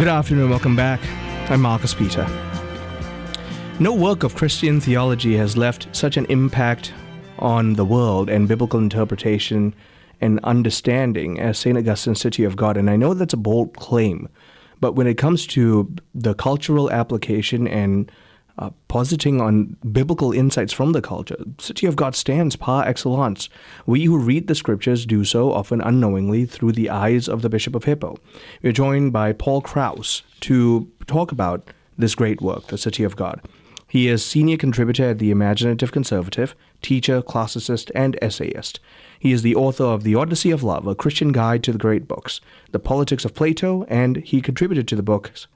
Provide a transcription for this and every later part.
Good afternoon, welcome back. I'm Marcus Peter. No work of Christian theology has left such an impact on the world and biblical interpretation and understanding as St. Augustine's City of God. And I know that's a bold claim, but when it comes to the cultural application and positing on biblical insights from the culture, City of God stands par excellence. We who read the scriptures do so often unknowingly through the eyes of the Bishop of Hippo. We're joined by Paul Krause to talk about this great work, the City of God. He is senior contributor at the Imaginative Conservative, teacher, classicist, and essayist. He is the author of The Odyssey of Love, a Christian guide to the great books, The Politics of Plato, and he contributed to the books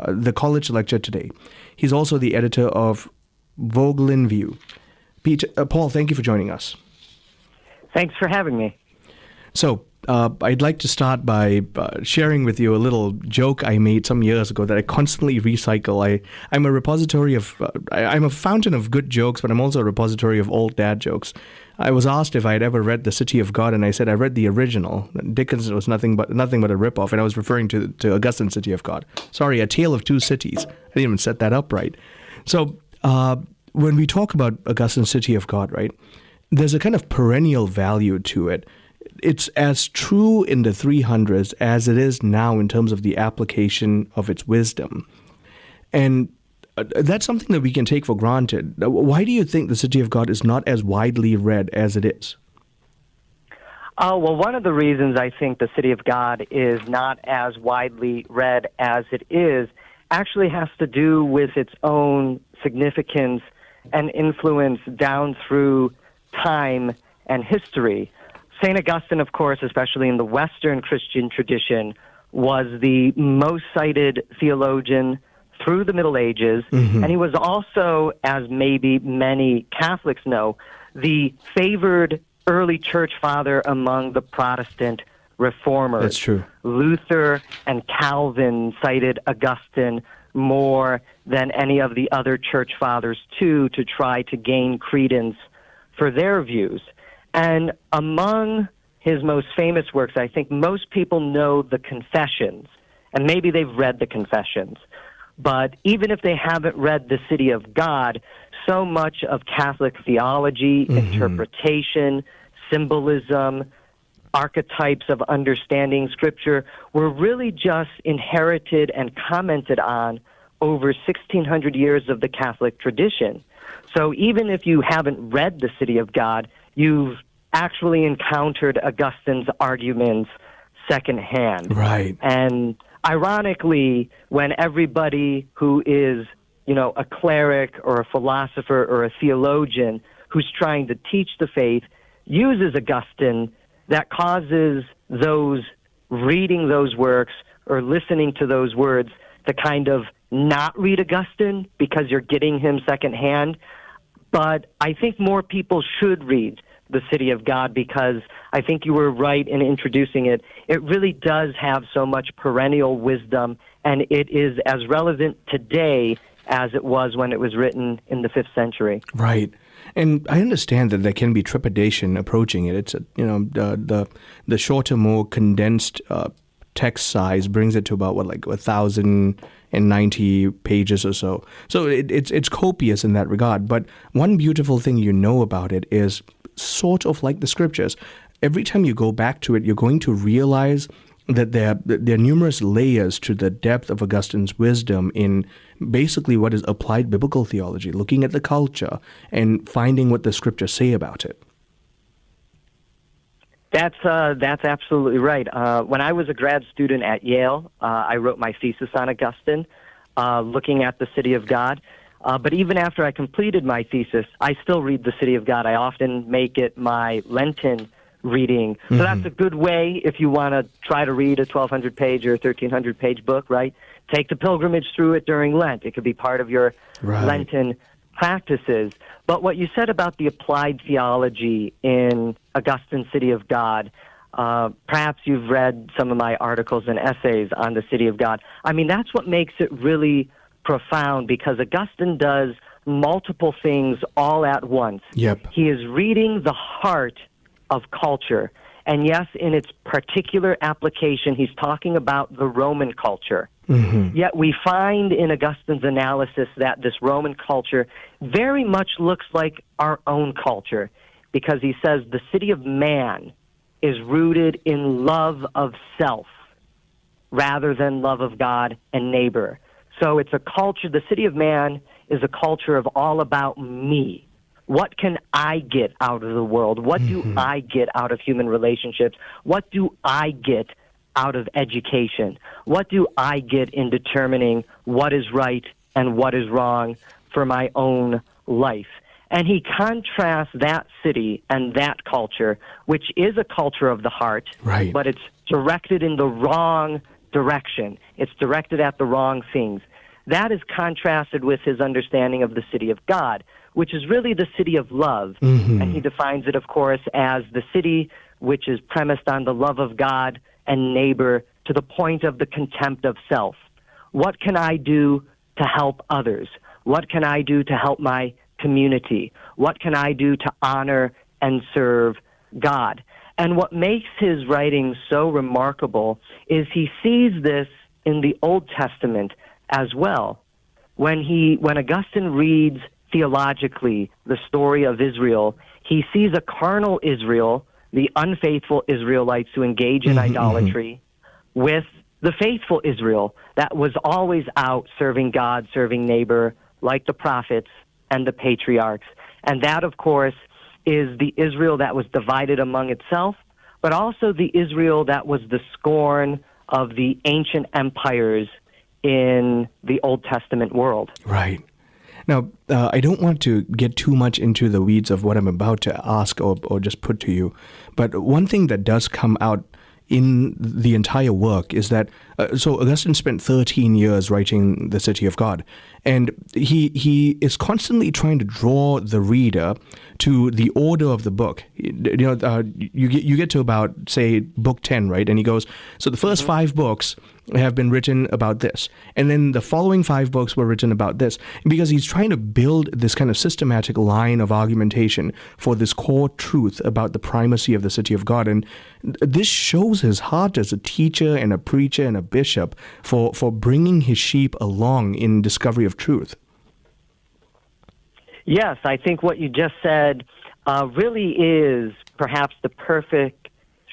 The College Lecture Today. He's also the editor of Vogel in View. Paul, thank you for joining us. Thanks for having me. So, I'd like to start by sharing with you a little joke I made some years ago that I constantly recycle. I'm a repository of, I'm a fountain of good jokes, but I'm also a repository of old dad jokes. I was asked if I'd ever read The City of God, and I said I read the original. Dickens was nothing but a ripoff, and I was referring to Augustine's City of God. Sorry, A Tale of Two Cities. I didn't even set that up right. So when we talk about Augustine's City of God, right, there's a kind of perennial value to it. It's as true in the 300s as it is now in terms of the application of its wisdom. And that's something that we can take for granted. Why do you think the City of God is not as widely read as it is? Well, one of the reasons I think the City of God is not as widely read as it is actually has to do with its own significance and influence down through time and history. St. Augustine, of course, especially in the Western Christian tradition, was the most cited theologian through the Middle Ages, and he was also, as maybe many Catholics know, the favored early church father among the Protestant reformers. That's true. Luther and Calvin cited Augustine more than any of the other church fathers, too, to try to gain credence for their views. And among his most famous works, I think most people know the Confessions, and maybe they've read the Confessions. But even if they haven't read The City of God, so much of Catholic theology, interpretation, symbolism, archetypes of understanding Scripture were really just inherited and commented on over 1,600 years of the Catholic tradition. So even if you haven't read The City of God, you've actually encountered Augustine's arguments secondhand. Right. And ironically, when everybody who is, a cleric or a philosopher or a theologian who's trying to teach the faith uses Augustine, that causes those reading those works or listening to those words to kind of not read Augustine because you're getting him secondhand. But I think more people should read The City of God because I think you were right in introducing it. It really does have so much perennial wisdom, and it is as relevant today as it was when it was written in the 5th century. Right. And I understand that there can be trepidation approaching it. It's, the shorter, more condensed text size brings it to about, 1,090 pages or so. So it's copious in that regard. But one beautiful thing about it is sort of like the scriptures. Every time you go back to it, you're going to realize that there are numerous layers to the depth of Augustine's wisdom in basically what is applied biblical theology, looking at the culture and finding what the scriptures say about it. That's absolutely right. When I was a grad student at Yale, I wrote my thesis on Augustine, looking at the City of God. But even after I completed my thesis, I still read the City of God. I often make it my Lenten reading. So that's a good way if you want to try to read a 1,200-page or 1,300-page book, right? Take the pilgrimage through it during Lent. It could be part of your Lenten practices. But what you said about the applied theology in Augustine's City of God, perhaps you've read some of my articles and essays on the City of God. I mean, that's what makes it really profound, because Augustine does multiple things all at once. Yep. He is reading the heart of culture. And yes, in its particular application, he's talking about the Roman culture. Yet we find in Augustine's analysis that this Roman culture very much looks like our own culture, because he says the city of man is rooted in love of self rather than love of God and neighbor. So it's a culture, the city of man is a culture of all about me. What can I get out of the world? What do I get out of human relationships? What do I get out of education? What do I get in determining what is right and what is wrong for my own life? And he contrasts that city and that culture, which is a culture of the heart, right, but it's directed in the wrong direction. It's directed at the wrong things. That is contrasted with his understanding of the city of God, which is really the city of love. And he defines it, of course, as the city which is premised on the love of God and neighbor to the point of the contempt of self. What can I do to help others? What can I do to help my community? What can I do to honor and serve God? And what makes his writing so remarkable is he sees this in the Old Testament as well. When Augustine reads theologically the story of Israel, he sees a carnal Israel, the unfaithful Israelites who engage in idolatry, with the faithful Israel that was always out serving God, serving neighbor, like the prophets and the patriarchs. And that, of course, is the Israel that was divided among itself, but also the Israel that was the scorn of the ancient empires in the Old Testament world. Right. Now, I don't want to get too much into the weeds of what I'm about to ask or just put to you, but one thing that does come out in the entire work is that, so Augustine spent 13 years writing The City of God, and he is constantly trying to draw the reader to the order of the book. You get to about, say, book 10, right? And he goes, so the first 5 books have been written about this, and then the following 5 books were written about this, because he's trying to build this kind of systematic line of argumentation for this core truth about the primacy of the city of God. And this shows his heart as a teacher and a preacher and a bishop for bringing his sheep along in discovery of truth. Yes, I think what you just said really is perhaps the perfect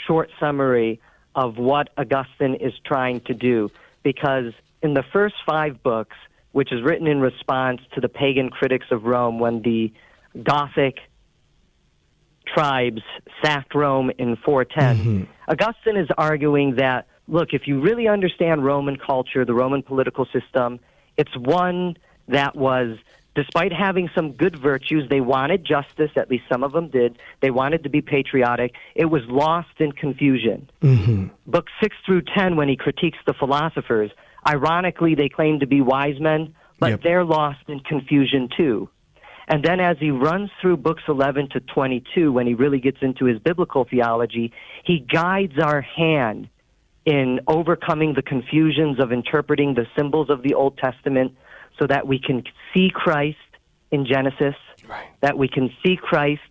short summary of what Augustine is trying to do, because in the first 5 books, which is written in response to the pagan critics of Rome when the Gothic tribes sacked Rome in 410, Augustine is arguing that, look, if you really understand Roman culture, the Roman political system, it's one that was, despite having some good virtues, they wanted justice, at least some of them did. They wanted to be patriotic. It was lost in confusion. Books 6 through 10, when he critiques the philosophers, ironically, they claim to be wise men, but they're lost in confusion too. And then as he runs through books 11 to 22, when he really gets into his biblical theology, he guides our hand in overcoming the confusions of interpreting the symbols of the Old Testament, so that we can see Christ in Genesis, that we can see Christ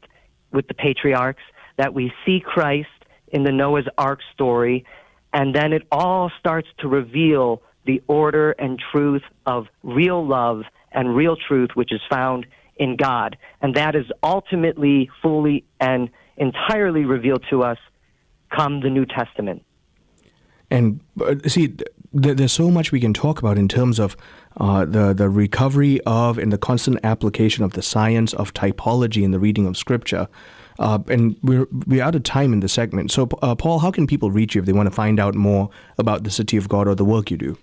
with the patriarchs, that we see Christ in the Noah's Ark story, and then it all starts to reveal the order and truth of real love and real truth, which is found in God. And that is ultimately, fully, and entirely revealed to us come the New Testament. And see, there's so much we can talk about in terms of the recovery of and the constant application of the science of typology in the reading of Scripture. And we're out of time in the segment. So, Paul, how can people reach you if they want to find out more about the City of God or the work you do?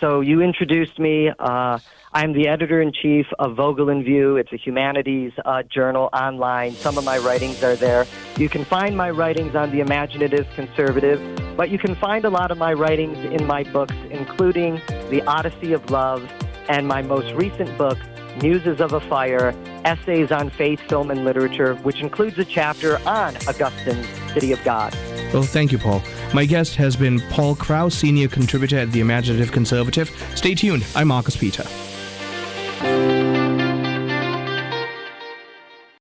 So you introduced me. I'm the editor-in-chief of Vogel in View. It's a humanities journal online. Some of my writings are there. You can find my writings on The Imaginative Conservative, but you can find a lot of my writings in my books, including The Odyssey of Love and my most recent book, Muses of a Fire, Essays on Faith, Film, and Literature, which includes a chapter on Augustine's City of God. Well, thank you, Paul. My guest has been Paul Krause, senior contributor at The Imaginative Conservative. Stay tuned. I'm Marcus Peter.